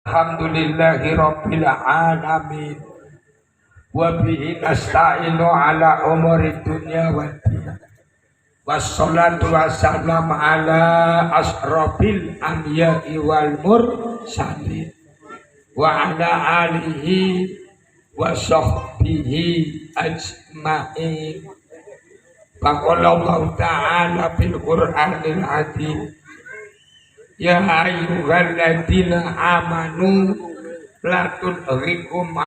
Alhamdulillahi rabbil alamin wa bihi nasta'inu ala umuri dunya waddin wassalatu wassalam ala asrofil anbiya'i wal mursalin wa ala alihi wa sahbihi ajma'in. Faqala Allah ta'ala fil Qur'anil azim, ya ayyuhalladzina amanu la tulhikum